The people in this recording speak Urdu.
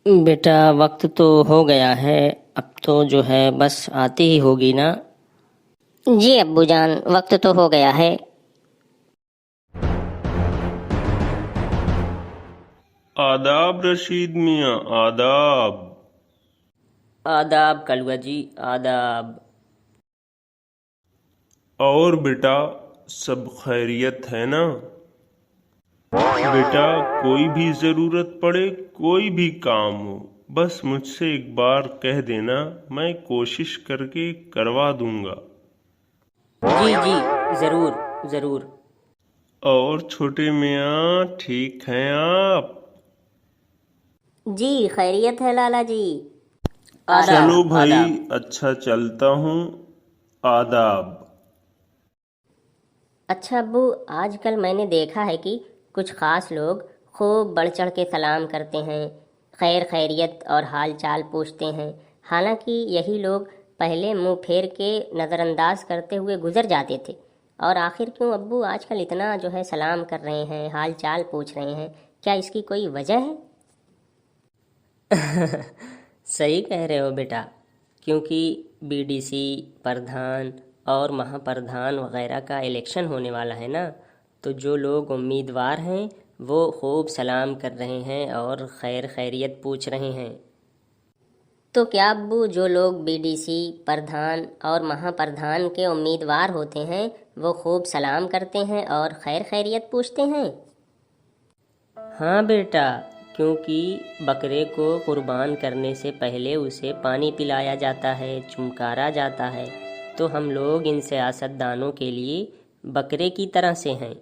بیٹا وقت تو ہو گیا ہے، اب تو جو ہے بس آتی ہی ہوگی نا؟ جی ابو جان، وقت تو ہو گیا ہے۔ آداب رشید میاں، آداب۔ آداب کلوا جی، آداب۔ اور بیٹا سب خیریت ہے نا؟ بیٹا کوئی بھی ضرورت پڑے، کوئی بھی کام ہو، بس مجھ سے ایک بار کہہ دینا، میں کوشش کر کے کروا دوں گا۔ جی جی، ضرور ضرور۔ اور چھوٹے میاں ٹھیک ہیں آپ؟ جی خیریت ہے لالا جی۔ آداب چلو بھائی، آداب۔ اچھا چلتا ہوں، آداب۔ اچھا ابو، آج کل میں نے دیکھا ہے کہ کچھ خاص لوگ خوب بڑھ چڑھ کے سلام کرتے ہیں، خیر خیریت اور حال چال پوچھتے ہیں، حالانکہ یہی لوگ پہلے منہ پھیر کے نظر انداز کرتے ہوئے گزر جاتے تھے۔ اور آخر کیوں ابو آج کل اتنا جو ہے سلام کر رہے ہیں، حال چال پوچھ رہے ہیں؟ کیا اس کی کوئی وجہ ہے؟ صحیح کہہ رہے ہو بیٹا، کیونکہ بی ڈی سی، پردھان اور مہا پردھان وغیرہ کا الیکشن ہونے والا ہے نا، تو جو لوگ امیدوار ہیں وہ خوب سلام کر رہے ہیں اور خیر خیریت پوچھ رہے ہیں۔ تو کیا ابو جو لوگ بی ڈی سی، پردھان اور مہا پردھان کے امیدوار ہوتے ہیں وہ خوب سلام کرتے ہیں اور خیر خیریت پوچھتے ہیں؟ ہاں بیٹا، کیونکہ بکرے کو قربان کرنے سے پہلے اسے پانی پلایا جاتا ہے، چمکارا جاتا ہے، تو ہم لوگ ان سیاست دانوں کے لیے بکرے کی طرح سے ہیں۔